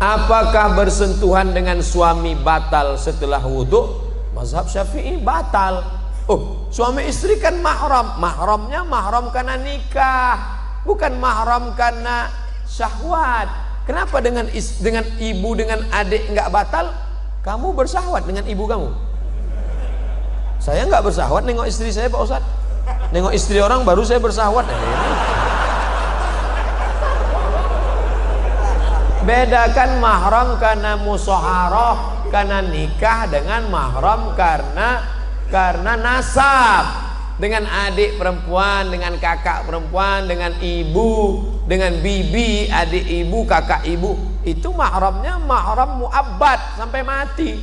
Apakah bersentuhan dengan suami batal setelah wudhu? Mazhab Syafi'i batal. Oh, suami istri kan mahram. Mahramnya mahram karena nikah, bukan mahram karena syahwat. Kenapa dengan ibu dengan adik nggak batal? Kamu bersahwat dengan ibu kamu. Saya nggak bersahwat nengok istri saya, Pak Ustadz. Nengok istri orang baru saya bersahwat. Bedakan mahram karena musyawarah, karena nikah, dengan mahram karena nasab. Dengan adik perempuan, dengan kakak perempuan, dengan ibu, dengan bibi, adik ibu, kakak ibu, itu mahramnya mahram muabbad sampai mati.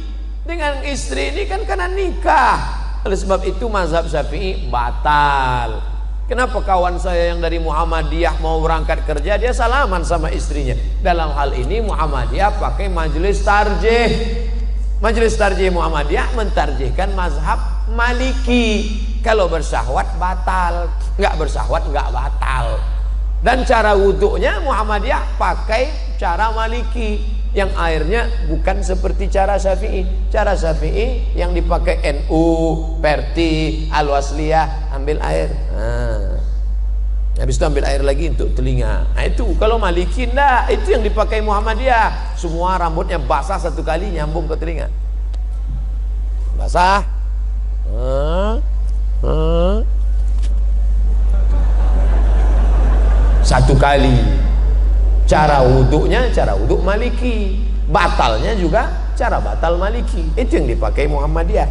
Dengan istri ini kan karena nikah. Oleh sebab itu mazhab Syafi'i batal. Kenapa kawan saya yang dari Muhammadiyah mau berangkat kerja, dia salaman sama istrinya? Dalam hal ini Muhammadiyah pakai majelis tarjih. Majelis tarjih Muhammadiyah mentarjihkan mazhab Maliki. Kalau bersahwat batal, nggak bersahwat nggak batal. Dan cara wudhunya Muhammadiyah pakai cara Maliki, yang airnya bukan seperti cara Syafi'i. Cara Syafi'i yang dipakai NU, Perti, Al-Wasliyah, ambil air. Habis itu ambil air lagi untuk telinga. Nah itu kalau Maliki enggak, itu yang dipakai Muhammadiyah. Semua rambutnya basah satu kali nyambung ke telinga. Basah. Satu kali. Cara wudhunya cara wudhu Maliki, batalnya juga cara batal Maliki. Itu yang dipakai Muhammadiyah.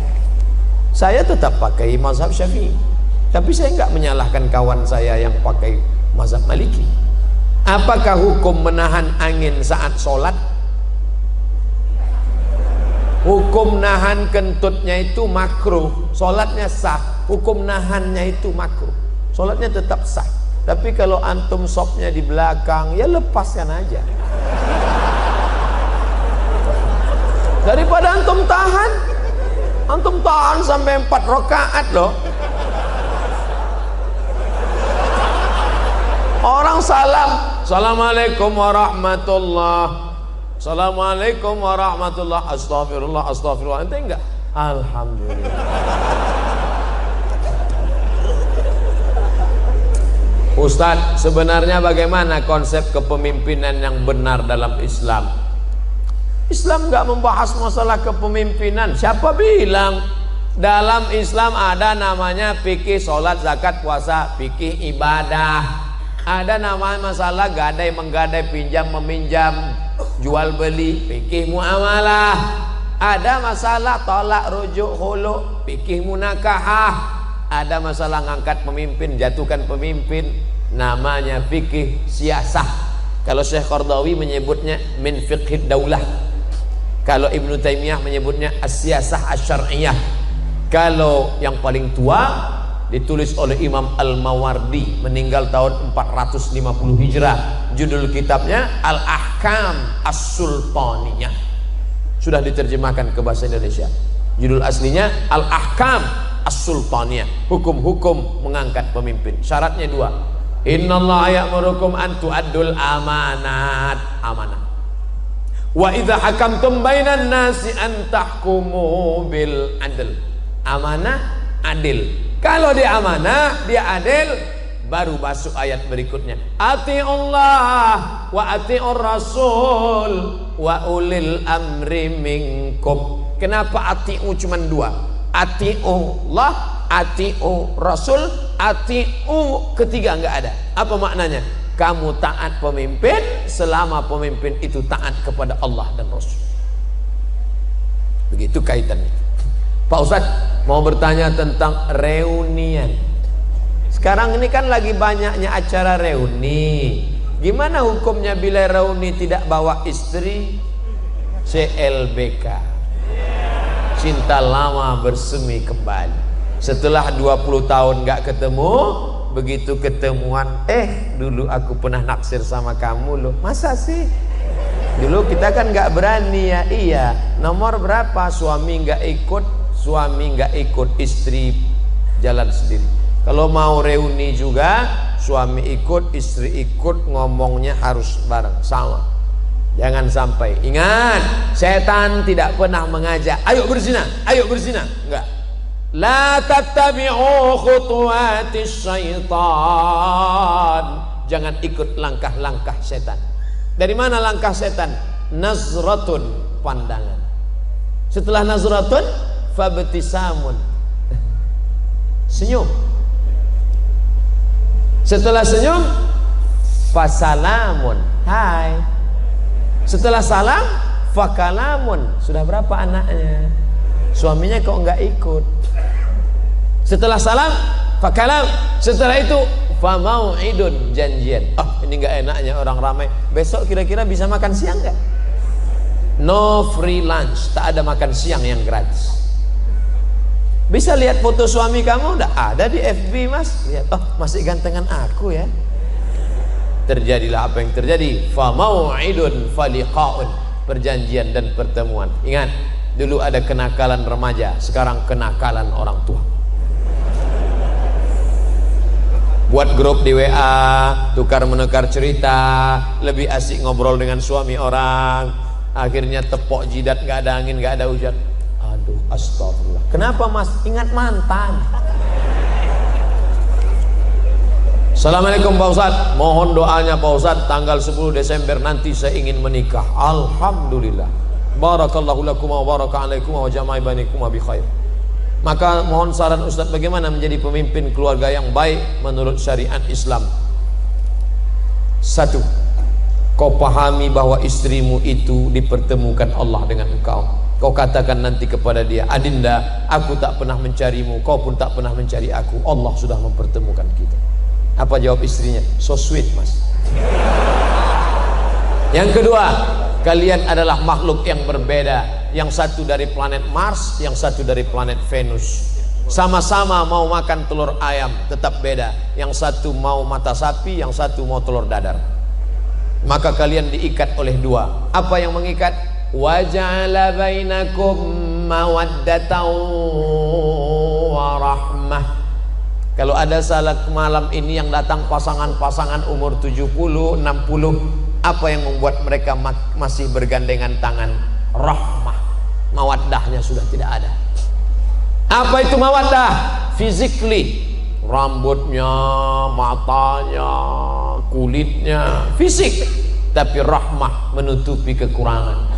Saya tetap pakai mazhab Syafi'i, tapi saya enggak menyalahkan kawan saya yang pakai mazhab Maliki. Apakah hukum menahan angin saat sholat? Hukum nahan kentutnya itu makruh, sholatnya sah. Hukum nahannya itu makruh, sholatnya tetap sah. Tapi kalau antum sopnya di belakang, ya lepaskan aja. Daripada antum tahan sampai 4 rakaat loh. Orang salam, assalamualaikum warahmatullah, assalamualaikum warahmatullah, astagfirullah, astagfirullah. Ente enggak? Alhamdulillah. Ustadz, sebenarnya bagaimana konsep kepemimpinan yang benar dalam Islam? Islam nggak membahas masalah kepemimpinan. Siapa bilang? Dalam Islam ada namanya fikih sholat, zakat, puasa, fikih ibadah. Ada namanya masalah gadai, menggadai, pinjam, meminjam, jual beli, fikih muamalah. Ada masalah tolak, rujuk, khulu, fikih munakahah. Ada masalah ngangkat pemimpin, jatuhkan pemimpin, namanya fikih siasah. Kalau Syekh Qardawi menyebutnya min fiqhid daulah. Kalau Ibnu Taimiyah menyebutnya as-siyasah asy-syar'iyyah. Kalau yang paling tua ditulis oleh Imam Al-Mawardi, meninggal tahun 450 Hijrah. Judul kitabnya Al-Ahkam As-Sultaniyah. Sudah diterjemahkan ke bahasa Indonesia. Judul aslinya Al-Ahkam As-Sultaniyah, hukum-hukum mengangkat pemimpin. Syaratnya 2. Innallaha ya'murukum an tu'addul amanat, amanah. Wa idza hakamtum bainan nasi an tahkumu bil adl. Amanah, adil. Kalau dia amanah, dia adil, baru masuk ayat berikutnya. Atiullah wa atiur rasul wa ulil amri minkum. Kenapa atiu cuma 2? Atiullah, atiu rasul, atiu ketiga enggak ada. Apa maknanya? Kamu taat pemimpin selama pemimpin itu taat kepada Allah dan Rasul. Begitu kaitannya. Pak Ustadz mau bertanya tentang reunian. Sekarang ini kan lagi banyaknya acara reuni. Gimana hukumnya bila reuni tidak bawa istri? CLBK, cinta lama bersemi kembali. Setelah 20 tahun gak ketemu, begitu ketemuan, dulu aku pernah naksir sama kamu loh. Masa sih? Dulu kita kan gak berani ya. Iya, nomor berapa? Suami gak ikut, istri jalan sendiri. Kalau mau reuni juga, suami ikut, istri ikut, ngomongnya harus bareng, sama. Jangan sampai. Ingat, setan tidak pernah mengajak ayo berzina, ayo berzina. Enggak. La tattabi'u khutuwatis syaitan. Jangan ikut langkah-langkah setan. Dari mana langkah setan? Nazratun, pandangan. Setelah nazratun, fabtisamun, senyum. Setelah senyum, fasalamun, hai. Setelah salam, fakalamun. Sudah berapa anaknya? Suaminya kok enggak ikut? Setelah salam, fakalam. Setelah itu, famau'idun, janjian. Ini enggak enaknya orang ramai. Besok kira-kira bisa makan siang enggak? No free lunch, tak ada makan siang yang gratis. Bisa lihat foto suami kamu, udah ada di FB mas. Lihat, masih gantengan aku ya. Terjadilah apa yang terjadi. Famau'idun faliqa'un, perjanjian dan pertemuan. Ingat, dulu ada kenakalan remaja, sekarang kenakalan orang tua. Buat grup di WA, tukar menukar cerita, lebih asik ngobrol dengan suami orang. Akhirnya tepok jidat, gak ada angin, gak ada hujan. Aduh, astagfirullah. Kenapa mas? Ingat mantan. Assalamualaikum Pak Ustadz, mohon doanya Pak Ustadz, tanggal 10 Desember nanti saya ingin menikah. Alhamdulillah. Barakallahu lakum wa baraka alaikum wa jama'i bainakum bi khair. Maka mohon saran Ustadz bagaimana menjadi pemimpin keluarga yang baik menurut syariat Islam. 1. Kau pahami bahwa istrimu itu dipertemukan Allah dengan engkau. Kau katakan nanti kepada dia, Adinda, aku tak pernah mencarimu, kau pun tak pernah mencari aku. Allah sudah mempertemukan kita. Apa jawab istrinya? So sweet mas. Yang kedua, kalian adalah makhluk yang berbeda. Yang satu dari planet Mars, yang satu dari planet Venus. Sama-sama mau makan telur ayam, tetap beda. Yang satu mau mata sapi, yang satu mau telur dadar. Maka kalian diikat oleh dua. Apa yang mengikat? Wa ja'ala bainakum mawaddatan wa rahmah. Kalau ada salat malam ini yang datang pasangan-pasangan umur 70, 60, apa yang membuat mereka masih bergandengan tangan? Rahmah. Mawaddahnya sudah tidak ada. Apa itu mawaddah? Physically, rambutnya, matanya, kulitnya, fisik. Tapi rahmah menutupi kekurangan.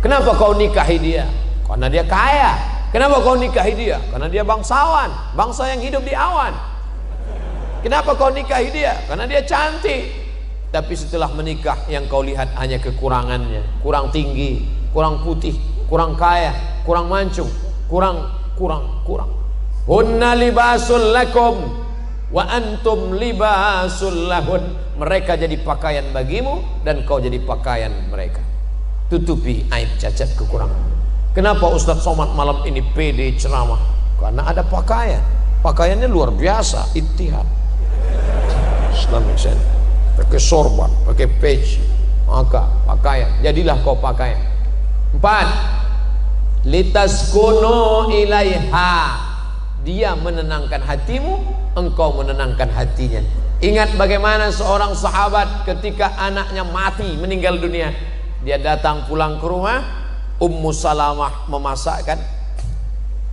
Kenapa kau nikahi dia? Karena dia kaya. Kenapa kau nikahi dia? Karena dia bangsawan, bangsa yang hidup di awan. Kenapa kau nikahi dia? Karena dia cantik. Tapi setelah menikah yang kau lihat hanya kekurangannya. Kurang tinggi, kurang putih, kurang kaya, kurang mancung, kurang. Hunna libasul lakum wa antum libasul lahun. Mereka jadi pakaian bagimu dan kau jadi pakaian mereka. Tutupi aib, cacat, kekurangan. Kenapa Ustadz Somad malam ini pede ceramah? Karena ada pakaian. Pakaiannya luar biasa, ittihad Islamic Center. Pakai sorban, pakai peci, maka pakaian. Jadilah kau pakaian. 4. Litaskunu ilaiha. Dia menenangkan hatimu, engkau menenangkan hatinya. Ingat bagaimana seorang sahabat ketika anaknya mati, meninggal dunia. Dia datang pulang ke rumah, Ummu Salamah memasakkan.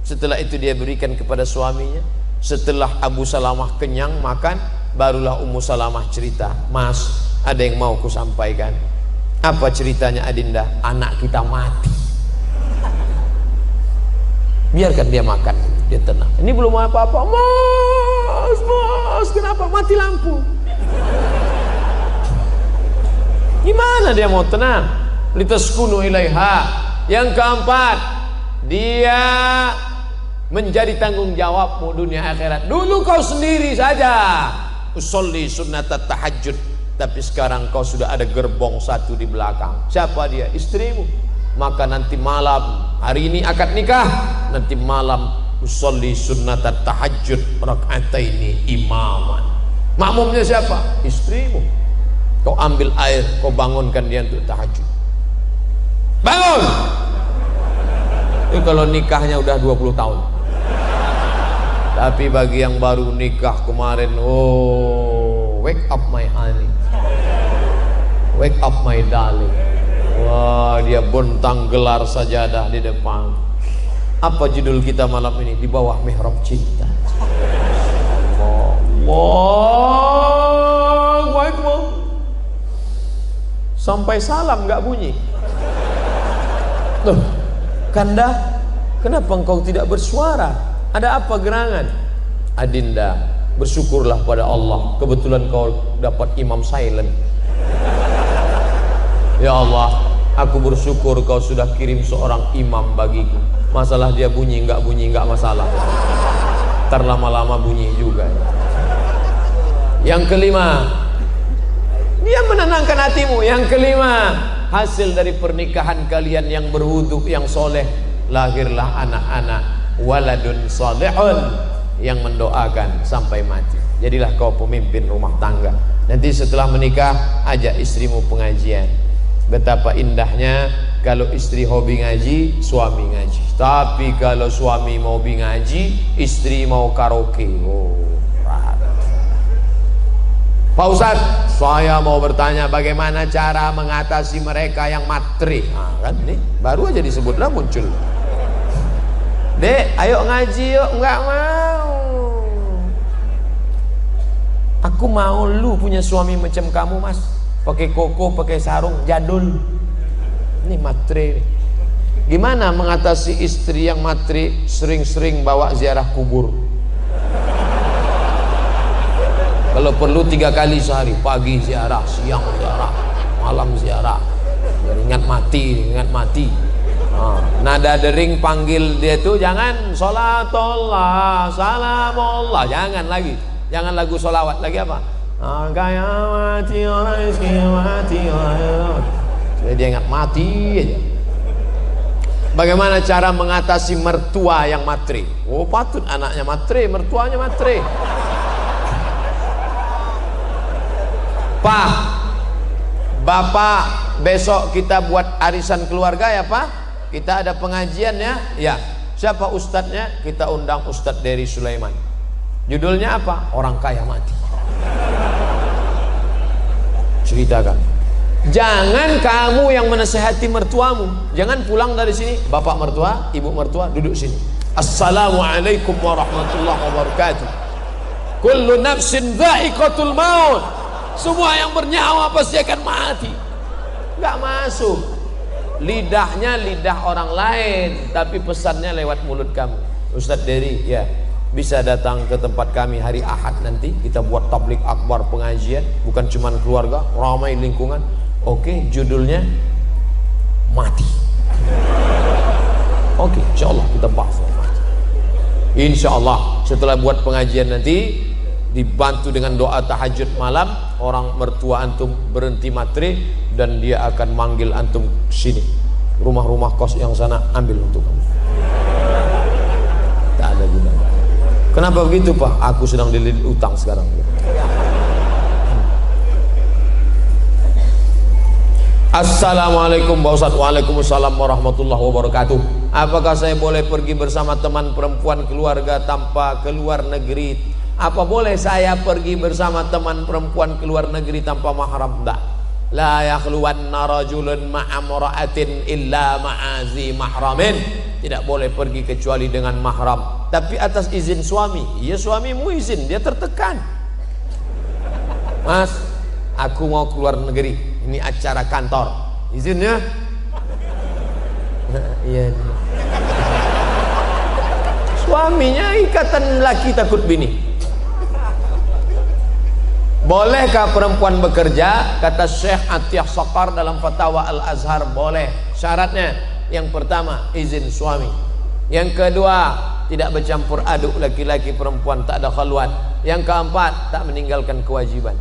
Setelah itu dia berikan kepada suaminya. Setelah Abu Salamah kenyang makan, barulah Ummu Salamah cerita, Mas, ada yang mau ku sampaikan. Apa ceritanya Adinda? Anak kita mati. Biarkan dia makan, dia tenang. Ini belum apa-apa. Mas, kenapa mati lampu? Gimana dia mau tenang? Litaskunu ilaiha. Yang keempat, dia menjadi tanggung jawabmu dunia akhirat. Dulu kau sendiri saja usolli sunnatat tahajud, tapi sekarang kau sudah ada gerbong satu di belakang. Siapa dia? Istrimu. Maka nanti malam, hari ini akad nikah, nanti malam usolli sunnatat tahajud raka'ataini imaman. Makmumnya siapa? Istrimu. Kau ambil air, kau bangunkan dia untuk tahajud. Bangun. Itu kalau nikahnya udah 20 tahun. Tapi bagi yang baru nikah kemarin, oh, wake up my honey, wake up my darling. Wah, dia bentang gelar sajadah di depan. Apa judul kita malam ini? Di bawah mihrab cinta. Allahu Akbar. Sampai salam nggak bunyi. Loh, Kanda, kenapa engkau tidak bersuara? Ada apa gerangan? Adinda, bersyukurlah pada Allah, kebetulan kau dapat imam silent. Ya Allah, aku bersyukur kau sudah kirim seorang imam bagiku. Masalah dia bunyi nggak masalah. Ntar lama-lama bunyi juga. Yang kelima, dia menenangkan hatimu. Yang kelima, hasil dari pernikahan kalian yang berwudu, yang soleh, lahirlah anak-anak waladun salihun, yang mendoakan sampai mati. Jadilah kau pemimpin rumah tangga. Nanti setelah menikah, ajak istrimu pengajian. Betapa indahnya kalau istri hobi ngaji, suami ngaji. Tapi kalau suami mau hobi ngaji, istri mau karaoke. Oh, Pak Ustadz, saya mau bertanya bagaimana cara mengatasi mereka yang matre. Nah, kan ini baru aja disebutlah muncul. Dek, ayo ngaji yuk. Enggak mau. Aku mau lu punya suami macam kamu, Mas. Pakai koko, pakai sarung, jadul. Ini matre. Gimana mengatasi istri yang matre, sering-sering bawa ziarah kubur? Kalau perlu 3 kali sehari, pagi ziarah, siang ziarah, malam ziarah. Biar ingat mati. Nada dering panggil dia tuh jangan sholatullah, salamullah, jangan lagi. Jangan lagu sholawat, lagi apa? Kayak mati orang, mati orang. Jadi dia ingat mati aja. Bagaimana cara mengatasi mertua yang matre? Oh, patut anaknya matre, mertuanya matre. Pak, Bapak, besok kita buat arisan keluarga ya Pak. Kita ada pengajian ya. Ya. Siapa ustadznya? Kita undang Ustadz Dery Sulaiman. Judulnya apa? Orang kaya mati. Ceritakan. Jangan kamu yang menasehati mertuamu. Jangan pulang dari sini, bapak mertua, ibu mertua duduk sini. Assalamualaikum warahmatullahi wabarakatuh. Kullu nafsin dha'iqatul maut. Semua yang bernyawa pasti akan mati. Nggak masuk. Lidahnya lidah orang lain, tapi pesannya lewat mulut kamu. Ustadz Dery, ya, bisa datang ke tempat kami hari Ahad nanti. Kita buat tablik akbar pengajian, bukan cuma keluarga, ramai lingkungan. Oke, judulnya mati. Oke, insya Allah kita bahas mati. Insya Allah setelah buat pengajian nanti, dibantu dengan doa tahajud malam, orang mertua antum berhenti matre dan dia akan manggil antum sini. Rumah-rumah kos yang sana ambil untuk kamu. Tak ada gunanya. Kenapa begitu Pak? Aku sedang dililit utang sekarang. Assalamualaikum Pak Ustadz. Waalaikumsalam warahmatullahi wabarakatuh. Apakah saya boleh pergi bersama teman perempuan keluarga tanpa keluar negeri? Apa boleh saya pergi bersama teman perempuan keluar negeri tanpa mahram? Tidak. La yakhluwanna rajulun ma'amra'atin illa ma'azi mahramin. Tidak boleh pergi kecuali dengan mahram, tapi atas izin suami. Ya, suamimu izin, dia tertekan. Mas, aku mau keluar negeri, ini acara kantor, izinnya? Iya. Suaminya ikatan laki takut bini. Bolehkah perempuan bekerja? Kata Syekh Atiyah Saqar dalam Fatwa Al-Azhar, boleh. Syaratnya, yang pertama izin suami, yang kedua tidak bercampur aduk laki-laki perempuan, tak ada khalwat, yang keempat tak meninggalkan kewajiban.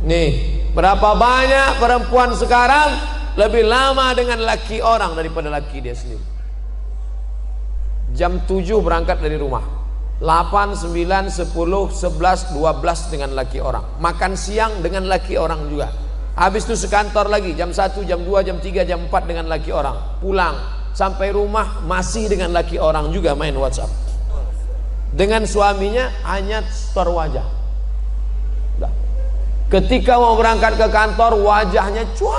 Nih, berapa banyak perempuan sekarang lebih lama dengan laki orang daripada laki dia sendiri. Jam 7 berangkat dari rumah, 8, 9, 10, 11, 12 dengan laki orang, makan siang dengan laki orang juga, habis itu sekantor lagi jam 1, jam 2, jam 3, jam 4 dengan laki orang, pulang sampai rumah masih dengan laki orang juga main WhatsApp. Dengan suaminya hanya setor wajah. Ketika mau berangkat ke kantor wajahnya cuak,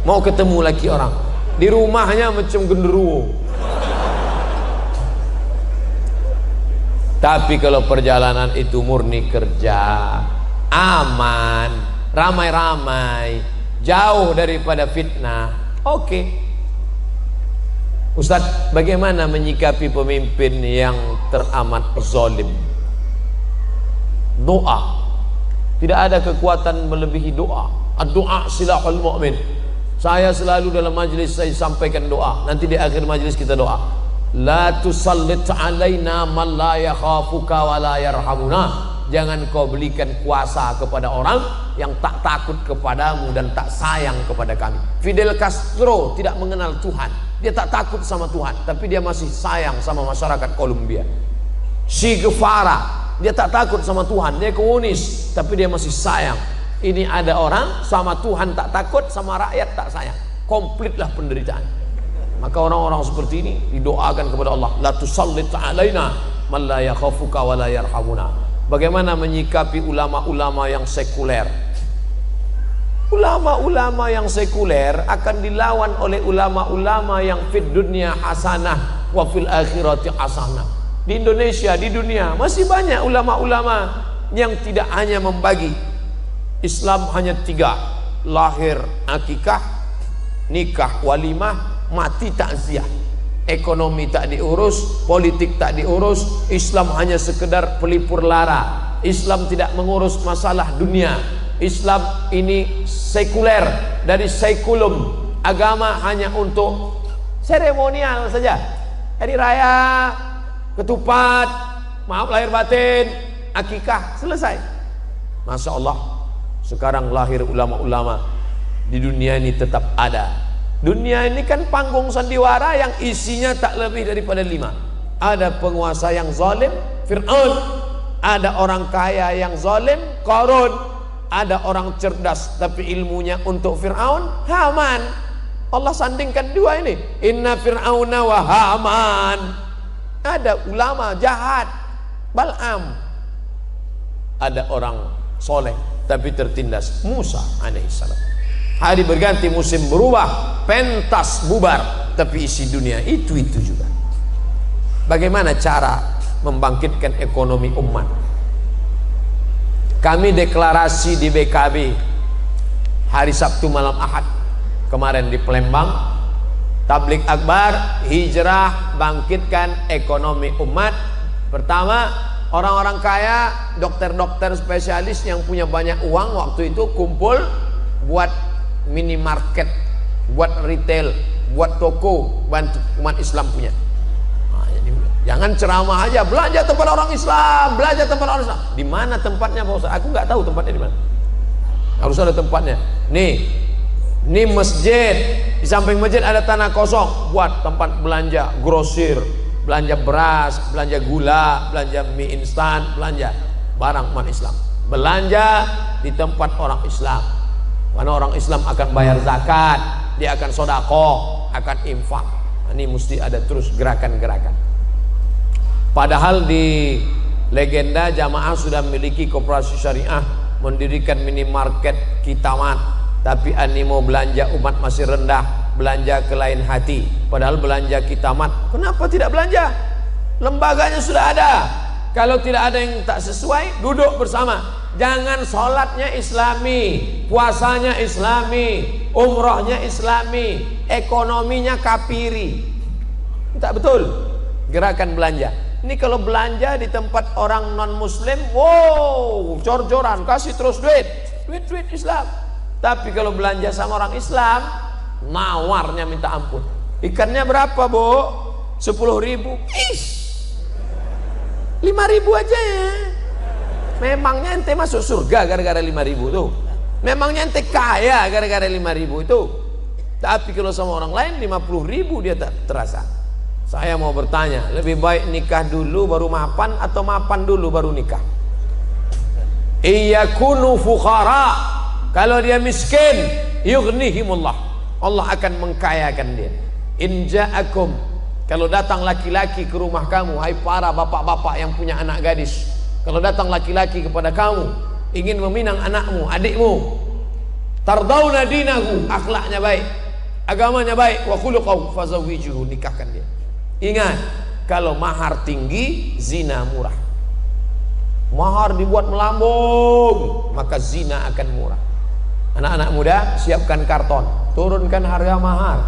mau ketemu laki orang, di rumahnya macam genderuwo. Tapi kalau perjalanan itu murni kerja, aman, ramai-ramai, jauh daripada fitnah, oke. Ustadz, bagaimana menyikapi pemimpin yang teramat zalim? Doa. Tidak ada kekuatan melebihi doa. Doa silahul mu'min. Saya selalu dalam majlis saya sampaikan doa. Nanti di akhir majlis kita doa. La tusallit alaina man la yakhafuka wa la yarhamuna. Jangan kau belikan kuasa kepada orang yang tak takut kepadamu dan tak sayang kepada kami. Fidel Castro tidak mengenal Tuhan. Dia tak takut sama Tuhan, tapi dia masih sayang sama masyarakat Kolombia. Che Guevara, dia tak takut sama Tuhan, dia komunis, tapi dia masih sayang. Ini ada orang sama Tuhan tak takut, sama rakyat tak sayang. Komplitlah penderitaan. Maka orang-orang seperti ini didoakan kepada Allah, la tusallit alaina man la yakhafuka wa la yarhamuna. Bagaimana menyikapi ulama-ulama yang sekuler? Ulama-ulama yang sekuler akan dilawan oleh ulama-ulama yang fid dunya hasanah wa fil akhirati hasanah. Di Indonesia, di dunia masih banyak ulama-ulama yang tidak hanya membagi Islam hanya 3, lahir akikah, nikah walimah, mati takziah. Ekonomi tak diurus, politik tak diurus, Islam hanya sekedar pelipur lara. Islam tidak mengurus masalah dunia. Islam ini sekuler, dari sekulum. Agama hanya untuk seremonial saja. Hari raya, ketupat, maaf lahir batin, akikah, selesai. Masya Allah, sekarang lahir ulama-ulama di dunia ini tetap ada. Dunia ini kan panggung sandiwara yang isinya tak lebih daripada 5. Ada penguasa yang zalim, Fir'aun. Ada orang kaya yang zalim, Qarun. Ada orang cerdas tapi ilmunya untuk Fir'aun, Haman. Allah sandingkan 2 ini. Inna Fir'auna wa Haman. Ada ulama jahat, Bal'am. Ada orang soleh tapi tertindas, Musa alaihissalam. Hari berganti, musim berubah, pentas bubar, tapi isi dunia itu juga. Bagaimana cara membangkitkan ekonomi umat? Kami deklarasi di BKB hari Sabtu malam Ahad kemarin di Palembang, tablik akbar, hijrah, bangkitkan ekonomi umat. Pertama, orang-orang kaya, dokter-dokter spesialis yang punya banyak uang waktu itu kumpul buat minimarket, buat retail, buat toko, bantu umat Islam punya. Nah, jangan ceramah aja, belanja tempat orang Islam, belanja tempat orang Islam. Di mana tempatnya Pak Ustaz? Aku nggak tahu tempatnya di mana. Harus ada tempatnya. Nih masjid, di samping masjid ada tanah kosong, buat tempat belanja grosir, belanja beras, belanja gula, belanja mie instan, belanja barang umat Islam. Belanja di tempat orang Islam. Karena orang Islam akan bayar zakat, dia akan sodakoh, akan infak. Ini mesti ada terus gerakan-gerakan. Padahal di legenda jamaah sudah memiliki koperasi syariah, mendirikan minimarket Kitamat, tapi animo belanja umat masih rendah, belanja ke lain hati. Padahal belanja Kitamat, kenapa tidak belanja? Lembaganya sudah ada. Kalau tidak ada yang tak sesuai, duduk bersama. Jangan sholatnya Islami, puasanya Islami, umrohnya Islami, ekonominya kafiri. Tak betul. Gerakan belanja. Ini kalau belanja di tempat orang non muslim, wow, jor-joran, kasih terus duit Islam. Tapi kalau belanja sama orang Islam, nawarnya minta ampun. Ikannya berapa, Bu? 10.000. 5.000 aja ya. Memangnya ente masuk surga gara-gara 5.000 tuh? Memangnya ente kaya gara-gara 5.000 itu? Tapi kalau sama orang lain 50.000 dia tak terasa. Saya mau bertanya, lebih baik nikah dulu baru mapan atau mapan dulu baru nikah? Iyakunu fuqara. Kalau dia miskin, yughnihimullah. Allah akan mengkayakan dia. In ja'akum, kalau datang laki-laki ke rumah kamu, hai para bapak-bapak yang punya anak gadis, kalau datang laki-laki kepada kamu ingin meminang anakmu, adikmu, Tardawna dinahu, akhlaknya baik, agamanya baik, wa khuluquhu fazawwijuhu, nikahkan dia. Ingat, kalau mahar tinggi, zina murah. Mahar dibuat melambung, maka zina akan murah. Anak-anak muda, siapkan karton, turunkan harga mahar,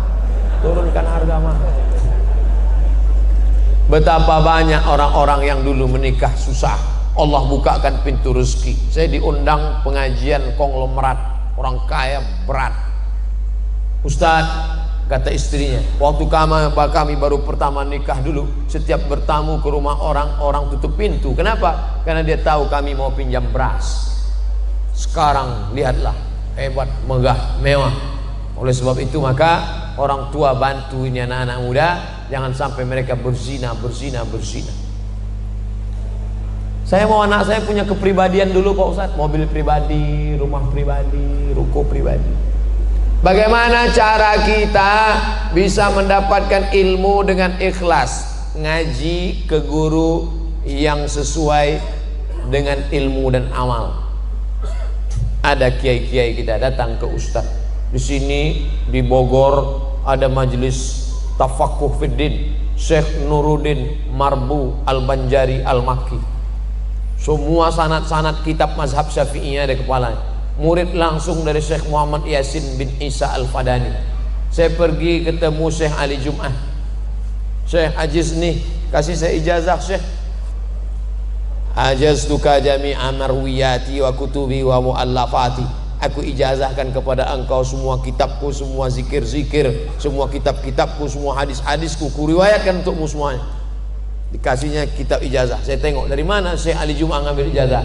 turunkan harga mahar. Betapa banyak orang-orang yang dulu menikah susah, Allah bukakan pintu rezeki. Saya diundang pengajian konglomerat, orang kaya berat. Ustadz, kata istrinya, waktu kami baru pertama nikah dulu, setiap bertamu ke rumah orang tutup pintu. Kenapa? Karena dia tahu kami mau pinjam beras. Sekarang lihatlah, hebat, megah, mewah. Oleh sebab itu maka orang tua bantu ini anak-anak muda, jangan sampai mereka berzina. Saya mau anak saya punya kepribadian dulu Pak Ustadz, mobil pribadi, rumah pribadi, ruko pribadi. Bagaimana cara kita bisa mendapatkan ilmu dengan ikhlas? Ngaji ke guru yang sesuai dengan ilmu dan amal. Ada kiai-kiai kita datang ke ustadz. Di sini di Bogor ada majelis Tafaqquh Fiddin, Syekh Nuruddin Marbu Al-Banjari Al-Makki. Semua sanad-sanad kitab mazhab Syafi'iyah ada kepalanya. Murid langsung dari Syekh Muhammad Yasin bin Isa Al-Fadani. Saya pergi ketemu Syekh Ali Jum'ah. Syekh ajiz nih, kasih saya ijazah Syekh. Ajaztuka jami'a marwiyati wa kutubi wa mu'allafati. Aku ijazahkan kepada engkau semua kitabku, semua zikir-zikir, semua kitab-kitabku, semua hadis-hadisku, kuriwayatkan untukmu semuanya. Dikasihnya kitab ijazah. Saya tengok dari mana Syekh Ali Jum'ah ngambil ijazah.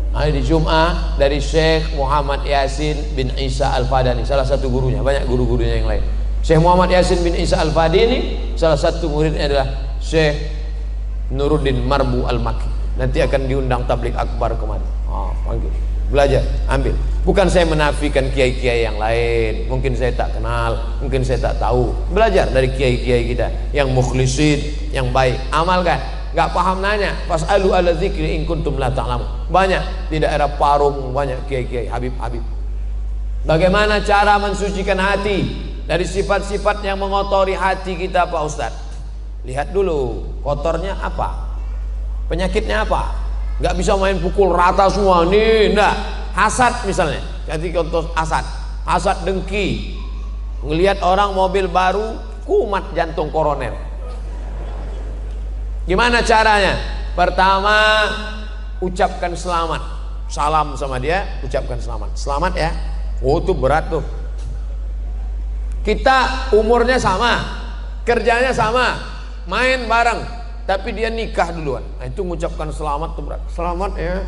Ali Jum'ah dari Syekh Muhammad Yasin bin Isa Al-Fadani, salah satu gurunya, banyak guru-gurunya yang lain. Syekh Muhammad Yasin bin Isa Al-Fadani, salah satu muridnya adalah Syekh Nuruddin Marbu Al-Makki. Nanti akan diundang tabligh akbar kemari. Panggil, belajar, ambil. Bukan saya menafikan kiai-kiai yang lain, mungkin saya tak kenal, mungkin saya tak tahu. Belajar dari kiai-kiai kita yang mukhlisin, yang baik, amalkan. Gak paham nanya, fas'alu ala dzikri in kuntum la ta'lamun. Banyak di daerah Parung, banyak kiai-kiai, habib-habib. Bagaimana cara mensucikan hati dari sifat-sifat yang mengotori hati kita Pak Ustadz? Lihat dulu, kotornya apa, penyakitnya apa. Gak bisa main pukul rata semua nih, enggak. Hasad misalnya, jadi contoh hasad dengki, ngelihat orang mobil baru, kumat jantung koroner. Gimana caranya? Pertama, ucapkan selamat, salam sama dia, ucapkan selamat. Selamat ya. Oh itu berat tuh. Kita umurnya sama, kerjanya sama, main bareng, tapi dia nikah duluan. Nah, itu mengucapkan selamat tuh berat. Selamat ya.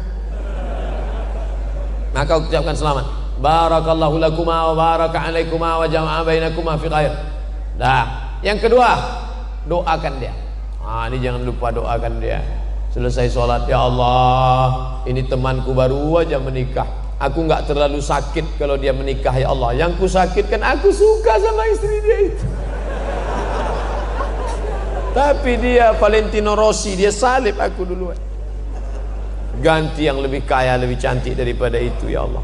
Maka ucapkan selamat. Barakallahu lakuma wa baraka alaikuma wa jama'a bainakuma fi khair. Nah, yang kedua, doakan dia. Ini jangan lupa doakan dia. Selesai sholat, ya Allah, ini temanku baru aja menikah. Aku nggak terlalu sakit kalau dia menikah ya Allah. Yang ku sakitkan aku suka sama istri dia itu. Tapi dia Valentino Rossi, dia salib aku duluan. Ganti yang lebih kaya, lebih cantik daripada itu ya Allah.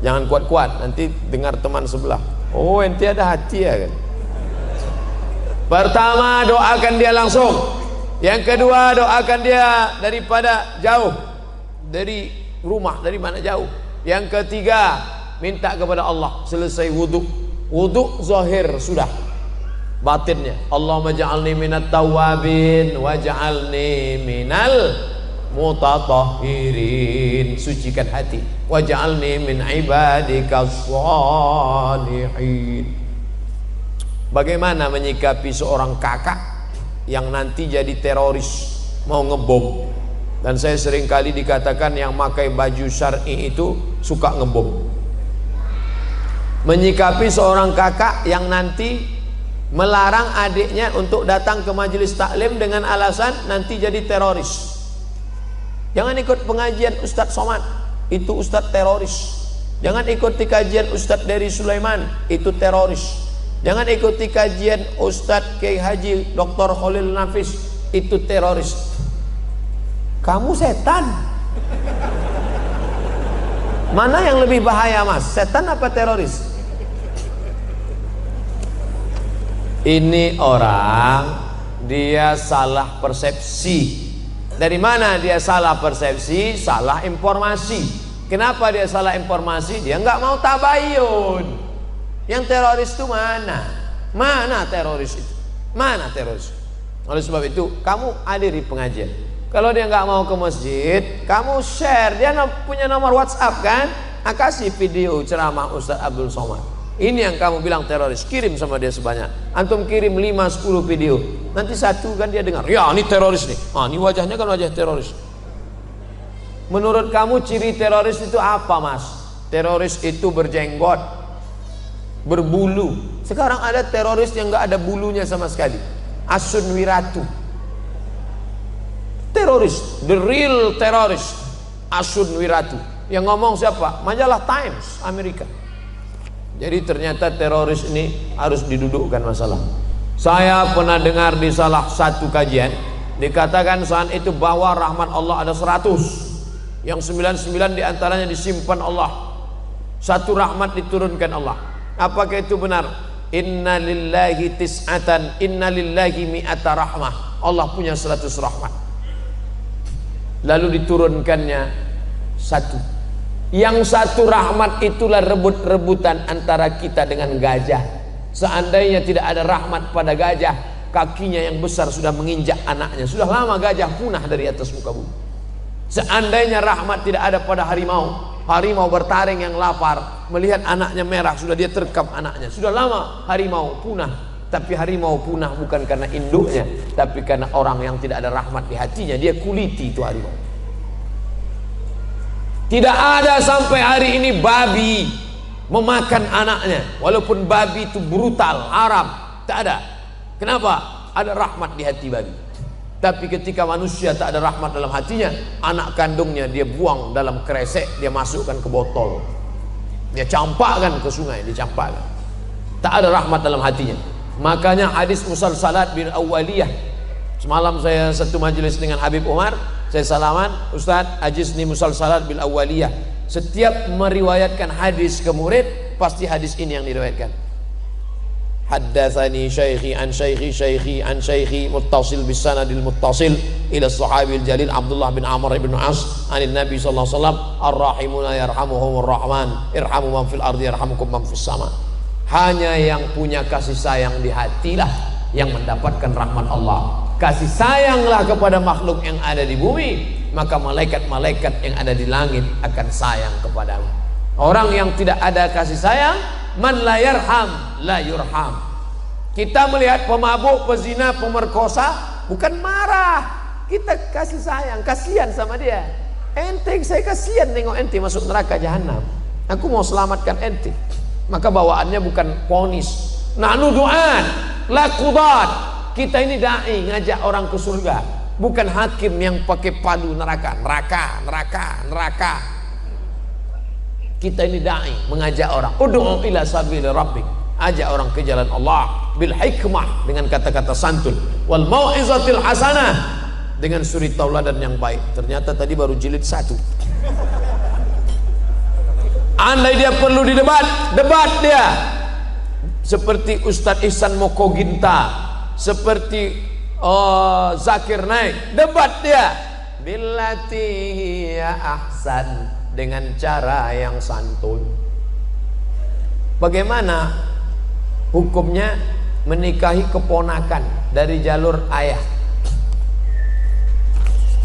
Jangan kuat-kuat, nanti dengar teman sebelah. Oh ente ada hati ya kan. Pertama doakan dia langsung. Yang kedua doakan dia daripada jauh, dari rumah, dari mana jauh. Yang ketiga minta kepada Allah. Selesai wudhu zahir sudah, batinnya Allahumma ja'alni minat tawabin waj'alni minal mutatahhirin, sucikan hati. Waj'alni min ibadikas shalihin. Bagaimana menyikapi seorang kakak yang nanti jadi teroris, mau ngebom? Dan saya sering kali dikatakan yang pakai baju syar'i itu suka ngebom. Menyikapi seorang kakak yang nanti melarang adiknya untuk datang ke majelis taklim dengan alasan nanti jadi teroris. Jangan ikut pengajian Ustadz Somad, itu Ustadz teroris. Jangan ikuti kajian Ustadz dari Sulaiman, itu teroris. Jangan ikuti kajian Ustadz Kiai Haji Dr. Khalil Nafis, itu teroris. Kamu setan. Mana yang lebih bahaya mas? Setan apa teroris? Ini orang dia salah persepsi. Dari mana dia salah persepsi? Salah informasi. Kenapa dia salah informasi? Dia nggak mau tabayun. Yang teroris itu mana? Mana teroris itu? Mana teroris? Oleh sebab itu kamu hadiri pengajian. Kalau dia nggak mau ke masjid, kamu share. Dia punya nomor WhatsApp kan? Kasih video ceramah Ustaz Abdul Somad. Ini yang kamu bilang teroris. Kirim sama dia sebanyak. Antum kirim 5-10 video. Nanti satu kan dia dengar. Ya ini teroris nih. Ini wajahnya kan wajah teroris. Menurut kamu ciri teroris itu apa mas? Teroris itu berjenggot, berbulu. Sekarang ada teroris yang nggak ada bulunya sama sekali. Asun Wiratu. Teroris, the real teroris Asun Wiratu. Yang ngomong siapa? Majalah Times Amerika. Jadi ternyata teroris ini harus didudukkan masalah. Saya pernah dengar di salah satu kajian dikatakan saat itu bahwa rahmat Allah ada 100, yang 99 diantaranya disimpan Allah, satu rahmat diturunkan Allah. Apakah itu benar? Inna lillahi tis'atan, inna lillahi mi'ata rahmah. Allah punya 100 rahmat, lalu diturunkannya satu. Yang satu rahmat itulah rebut-rebutan antara kita dengan gajah. Seandainya tidak ada rahmat pada gajah, kakinya yang besar sudah menginjak anaknya. Sudah lama gajah punah dari atas muka bumi. Seandainya rahmat tidak ada pada harimau, harimau bertaring yang lapar melihat anaknya merah, sudah dia terkam anaknya. Sudah lama harimau punah. Tapi harimau punah bukan karena induknya, tapi karena orang yang tidak ada rahmat di hatinya. Dia kuliti itu harimau. Tidak ada sampai hari ini babi memakan anaknya, walaupun babi itu brutal, haram. Tak ada. Kenapa? Ada rahmat di hati babi. Tapi ketika manusia tak ada rahmat dalam hatinya, anak kandungnya dia buang dalam kresek, dia masukkan ke botol, dia campakkan ke sungai, dia campakkan. Tak ada rahmat dalam hatinya. Makanya hadis musalsalat bil awwaliyah. Semalam saya satu majelis dengan Habib Umar, saya salaman, Ustaz ajizni musalsalat bil awwaliyah. Setiap meriwayatkan hadis ke murid, pasti hadis ini yang diriwayatkan. Haddatsani syaikhi an syaikhi syaikhi an syaikhi muttasil bis sanadil muttasil ila sahabil jalil Abdullah bin Amr bin As anin Nabi sallallahu alaihi wasallam ar-rahimuna yarhamuhumur rahman irhamu man fil ardi yarhamukum man fis sama. Hanya yang punya kasih sayang di hatilah yang mendapatkan rahmat Allah. Kasih sayanglah kepada makhluk yang ada di bumi, maka malaikat-malaikat yang ada di langit akan sayang kepadamu. Orang yang tidak ada kasih sayang, man la yarham la yurham. Kita melihat pemabuk, pezina, pemerkosa, bukan marah, kita kasih sayang, kasihan sama dia. Ente, saya kasihan nengok ente masuk neraka jahanam, aku mau selamatkan ente. Maka bawaannya bukan ponis. Nahnu du'an la qudat. Kita ini dai, ngajak orang ke surga, bukan hakim yang pakai padu neraka. Kita ini dai, mengajak orang. Ud'u ila sabili rabbik, ajak orang ke jalan Allah bil hikmah, dengan kata-kata santun, wal mau'izatil hasanah, dengan suri tauladan yang baik. Ternyata tadi baru jilid 1. Andai dia perlu didebat, debat dia. Seperti Ustadz Ihsan Mokoginta, seperti Zakir Naik, debat dia. Billati hiya ahsan, dengan cara yang santun. Bagaimana hukumnya menikahi keponakan dari jalur ayah?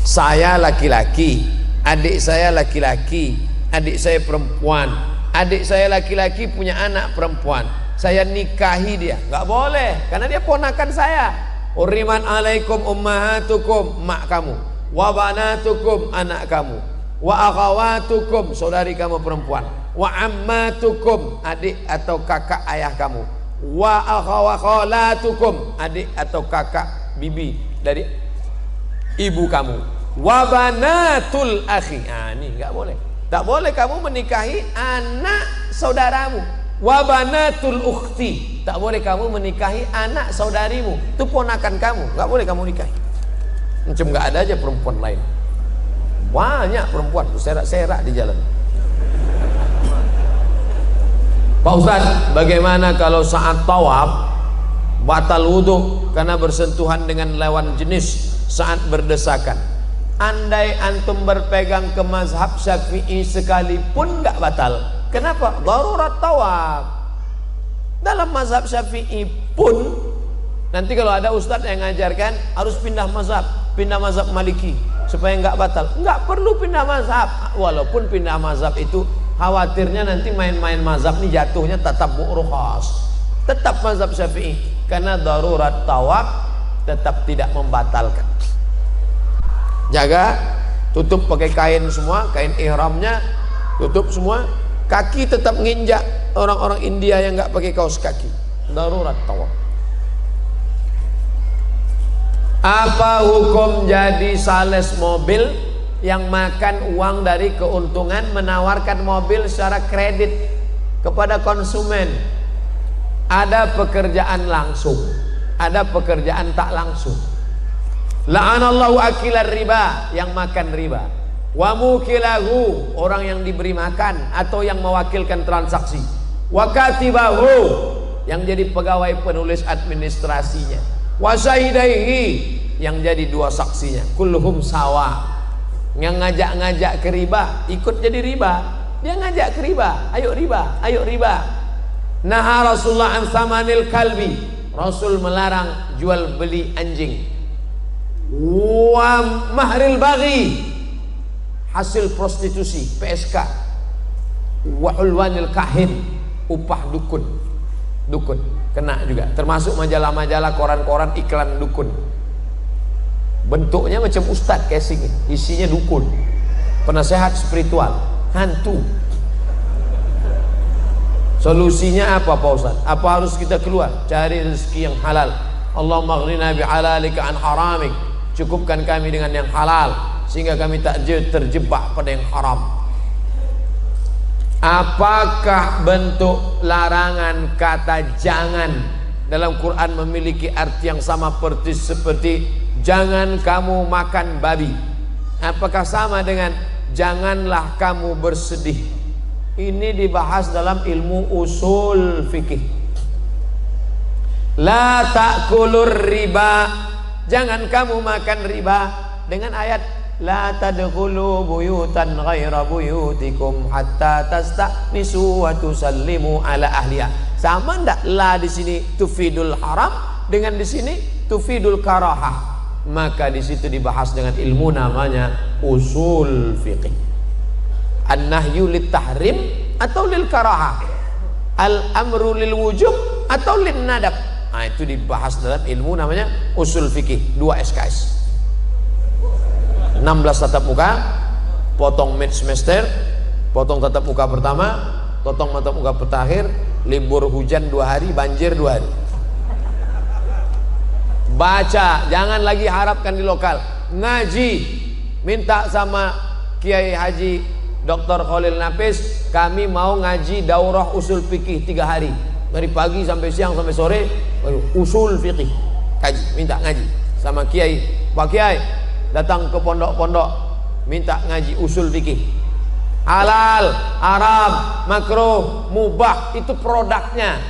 Saya laki-laki, adik saya laki-laki, adik saya perempuan, adik saya laki-laki punya anak perempuan, saya nikahi dia, nggak boleh, karena dia ponakan saya. Uriman alaikum ummahatukum, mak kamu, wa banatukum, anak kamu, wa akhawatukum, saudari kamu perempuan, wa ammatukum, adik atau kakak ayah kamu, wa akhawakhalatukum, adik atau kakak bibi dari ibu kamu, wa banatul akhi. Ini nggak boleh. Tak boleh kamu menikahi anak saudaramu. Wa banatul ukhti, tak boleh kamu menikahi anak saudarimu, itu ponakan kamu, nggak boleh kamu nikahi. Macam nggak ada aja perempuan lain. Banyak perempuan serak-serak di jalan. Pak Ustadz, bagaimana kalau saat tawaf batal wudhu karena bersentuhan dengan lawan jenis saat berdesakan? Andai antum berpegang ke mazhab Syafi'i sekalipun nggak batal. Kenapa? Darurat tawaf. Dalam mazhab Syafi'i pun nanti kalau ada ustadz yang ngajarkan harus pindah mazhab Maliki supaya nggak batal. Nggak perlu pindah mazhab. Walaupun pindah mazhab itu khawatirnya nanti main-main mazhab ini jatuhnya tetap rukhas. Tetap mazhab Syafi'i karena darurat tawaf tetap tidak membatalkan. Jaga, tutup pakai kain semua, kain ihramnya tutup semua. Kaki tetap nginjak orang-orang India yang nggak pakai kaos kaki. Darurat tawaf. Apa hukum jadi sales mobil yang makan uang dari keuntungan menawarkan mobil secara kredit kepada konsumen? Ada pekerjaan langsung, ada pekerjaan tak langsung. La'anallahu akilar riba, yang makan riba, wa mukilahu, orang yang diberi makan atau yang mewakilkan transaksi, wa katibahu, yang jadi pegawai penulis administrasinya, wa syahidaihi, yang jadi dua saksinya, kulluhum sawa. Yang ngajak-ngajak ke riba ikut jadi riba, dia ngajak ke riba, ayo riba, ayo riba. Naha Rasulullah an samanil kalbi, Rasul melarang jual beli anjing. Wa mahril baghi, hasil prostitusi, PSK. Wa hulwanil kahin, upah dukun. Dukun kena juga, termasuk majalah-majalah, koran-koran iklan dukun. Bentuknya macam ustadz casing, isinya dukun, penasehat spiritual, hantu. Solusinya apa Pak Ustadz? Apa harus kita keluar? Cari rezeki yang halal. Allahumma aghnina bihalalika an haramik, cukupkan kami dengan yang halal sehingga kami tak terjebak pada yang haram. Apakah bentuk larangan kata jangan dalam Quran memiliki arti yang sama seperti jangan kamu makan babi? Apakah sama dengan janganlah kamu bersedih? Ini dibahas dalam ilmu usul fikih. La ta'kulur riba, jangan kamu makan riba, dengan ayat la tadkhulu buyutan ghaira buyutikum hatta tasta'nisu wa tusallimu ala ahliha. Sama ndak la di sini tufidul haram dengan di sini tufidul karahah? Maka di situ dibahas dengan ilmu namanya usul fiqih. An-nahyu lit tahrim atau lil karahah, al-amru lil wujub atau lin nadab. Nah, itu dibahas dalam ilmu namanya usul fikih. 2 SKS, 16 tatap muka, potong mid semester, potong tatap muka pertama, potong tatap muka terakhir, libur hujan 2 hari, banjir 2 hari. Baca, jangan lagi harapkan di lokal. Ngaji, minta sama Kiai Haji Dr. Khalil Nafis, kami mau ngaji daurah usul fikih 3 hari, dari pagi sampai siang sampai sore, usul fikih kaji, minta ngaji sama Kiai. Pak Kiai datang ke pondok-pondok, minta ngaji usul fikih. Halal, haram, makruh, mubah, itu produknya.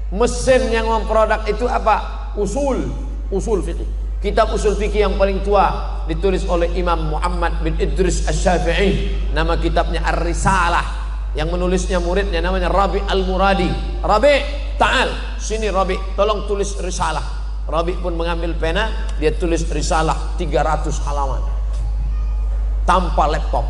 Mesin yang memproduk itu apa? Usul fikih. Kitab usul fikih yang paling tua ditulis oleh Imam Muhammad bin Idris Asy-Syafi'i. Nama kitabnya Ar-Risalah. Yang menulisnya muridnya namanya Rabi Al-Muradi. Rabi, ta'al, sini Rabi, tolong tulis risalah. Rabi pun mengambil pena, dia tulis risalah 300 halaman tanpa laptop.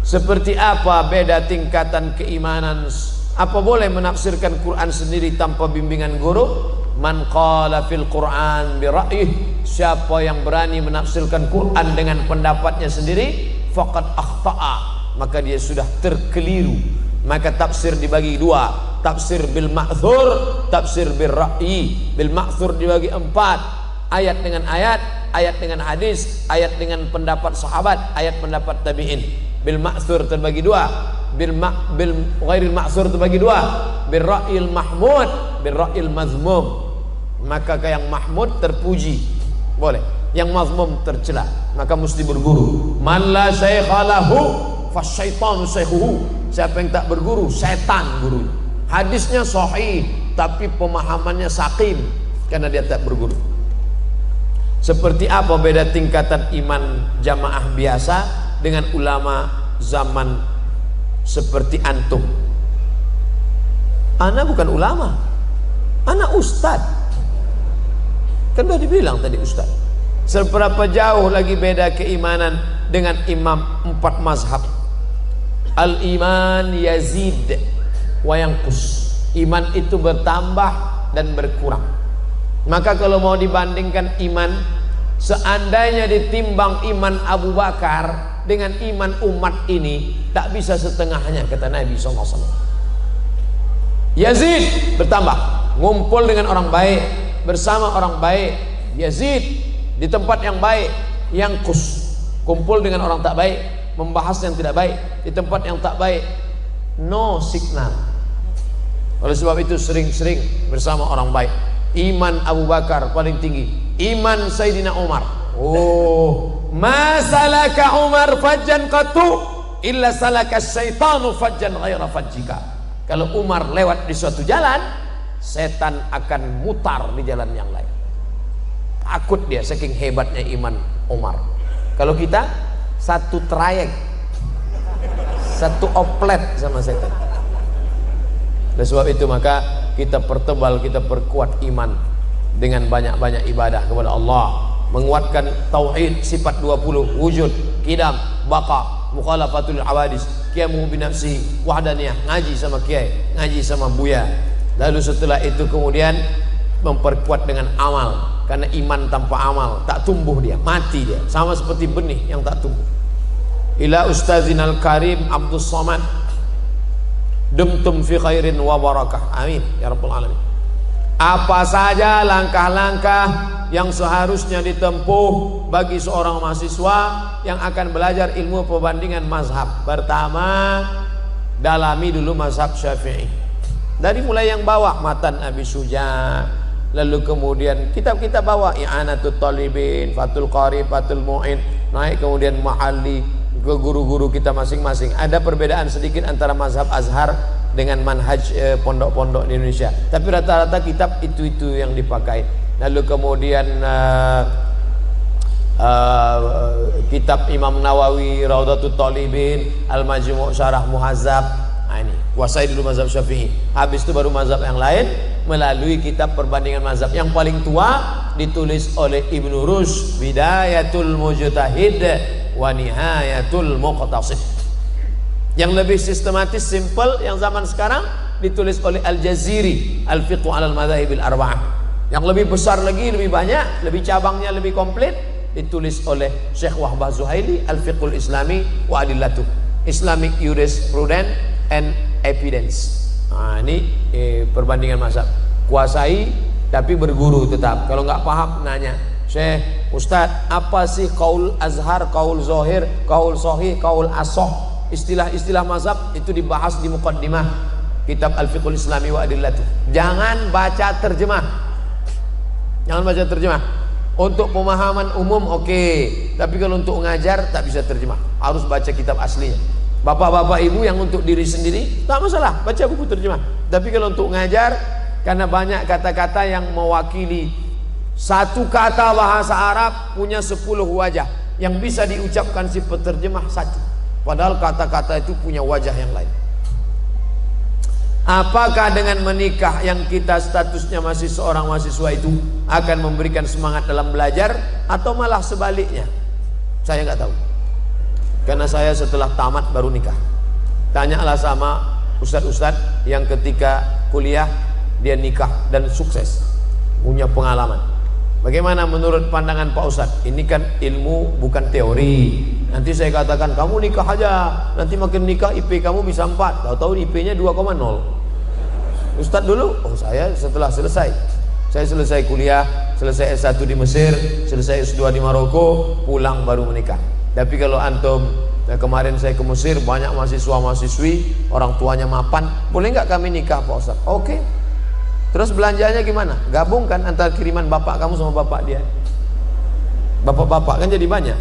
Seperti apa beda tingkatan keimanan? Apa boleh menafsirkan Quran sendiri tanpa bimbingan guru? Man qala fil Quran bi ra'yih, siapa yang berani menafsirkan Quran dengan pendapatnya sendiri, faqad akhta'a, maka dia sudah terkeliru. Maka tafsir dibagi 2, tafsir bil ma'thur, tafsir bil ra'yi. Bil ma'thur dibagi 4, ayat dengan ayat, ayat dengan hadis, ayat dengan pendapat sahabat, ayat pendapat tabi'in. Bil ma'thur terbagi 2, bil ghairil ma'thur terbagi 2, bil ra'yil mahmud, bil ra'yil mazmum. Maka yang mahmud terpuji boleh, yang mazmum tercela, maka mesti berguru. Man la syaikha lahu Fasyaitanu shaykhuhu. Siapa yang tak berguru, setan guru. Hadisnya sahih, tapi pemahamannya saqim karena dia tak berguru. Seperti apa beda tingkatan iman jamaah biasa dengan ulama zaman seperti antum? Ana bukan ulama, ana ustad. Kan sudah dibilang tadi ustad. Seberapa jauh lagi beda keimanan dengan imam 4 mazhab. Al-iman yazid wa yanqus. Iman itu bertambah dan berkurang. Maka kalau mau dibandingkan iman, seandainya ditimbang iman Abu Bakar dengan iman umat ini, tak bisa setengahnya, kata Nabi SAW. Yazid bertambah, ngumpul dengan orang baik, bersama orang baik. Yazid di tempat yang baik. Yanqus, kumpul dengan orang tak baik, membahas yang tidak baik. Di tempat yang tak baik, no signal. Oleh sebab itu sering-sering bersama orang baik. Iman Abu Bakar paling tinggi. Iman Sayyidina Umar. Oh, ma salaka Umar fajjan qattu illa salaka syaitanu fajjan ghaira fajjika. Kalau Umar lewat di suatu jalan, setan akan mutar di jalan yang lain. Takut dia saking hebatnya iman Umar. Kalau kita satu trayek, satu oplet sama setan. Oleh sebab itu maka kita pertebal, kita perkuat iman dengan banyak-banyak ibadah kepada Allah, menguatkan tauhid sifat 20, wujud, qidam, baqa, mukhalafatul awadis, qiyamu binafsihi, wahdaniyah, ngaji sama kiai, ngaji sama buya. Lalu setelah itu kemudian memperkuat dengan amal, karena iman tanpa amal tak tumbuh, dia mati, dia sama seperti benih yang tak tumbuh. Ila ustazinal karim Abdus Somad, dumtum fi khairin wa barakah, amin ya rabbal alamin. Apa saja langkah-langkah yang seharusnya ditempuh bagi seorang mahasiswa yang akan belajar ilmu perbandingan mazhab? Pertama, dalami dulu mazhab Syafi'i. Dari mulai yang bawah, Matan Abi Suja, lalu kemudian kitab-kitab bawah, I'anatul Talibin, Fathul Qarib, Fathul Mu'in, naik kemudian Mahalli, ke guru-guru kita masing-masing. Ada perbedaan sedikit antara mazhab Azhar dengan manhaj pondok-pondok di Indonesia, tapi rata-rata kitab itu yang dipakai. Lalu kemudian kitab Imam Nawawi, Raudatul Talibin, Al-Majmu' Syarah Muhazzab. Nah, ini kuasai dulu mazhab Syafi'i. Habis itu baru mazhab yang lain melalui kitab perbandingan mazhab. Yang paling tua ditulis oleh Ibnu Rushd, Bidayatul Mujtahid wa Nihayatul Muqtasid. Yang lebih sistematis, simple, yang zaman sekarang ditulis oleh Al-Jaziri, Al-Fiqh 'alal Madzahibil Arba'ah. Yang lebih besar lagi, lebih banyak, lebih cabangnya lebih komplit, ditulis oleh Syekh Wahbah Zuhaili, Al-Fiqhul Islami wa Adillatuh, Islamic Jurisprudence and Evidence. Nah, ini perbandingan mazhab. Kuasai tapi berguru tetap. Kalau nggak paham nanya, Syekh, Ustadz, apa sih kaul azhar, kaul zohir, kaul sohih, kaul asoh? Istilah-istilah mazhab itu dibahas di muqaddimah kitab Al-Fiqhul Islami wa Adillatuh. Jangan baca terjemah. Jangan baca terjemah. Untuk pemahaman umum oke, tapi kalau untuk mengajar tak bisa terjemah. Harus baca kitab aslinya. Bapak-bapak ibu yang untuk diri sendiri tak masalah, baca buku terjemah. Tapi kalau untuk mengajar, karena banyak kata-kata yang mewakili satu kata bahasa Arab punya 10 wajah, yang bisa diucapkan si peterjemah satu, padahal kata-kata itu punya wajah yang lain. Apakah dengan menikah yang kita statusnya masih seorang mahasiswa itu akan memberikan semangat dalam belajar, atau malah sebaliknya? Saya nggak tahu, karena saya setelah tamat baru nikah. Tanyalah sama ustadz-ustadz yang ketika kuliah dia nikah dan sukses, punya pengalaman. Bagaimana menurut pandangan Pak Ustadz? Ini kan ilmu bukan teori. Nanti saya katakan kamu nikah aja, nanti makin nikah IP kamu bisa 4, tahu-tahu IP-nya 2,0. Ustadz dulu, oh saya setelah selesai. Saya selesai kuliah, selesai S1 di Mesir, selesai S2 di Maroko, pulang baru menikah. Tapi kalau antum, kemarin saya ke Mesir, banyak mahasiswa-mahasiswi, orang tuanya mapan, boleh nggak kami nikah Pak Ustadz? Oke. Terus belanjanya gimana? Gabungkan antara kiriman bapak kamu sama bapak dia. Bapak-bapak kan jadi banyak.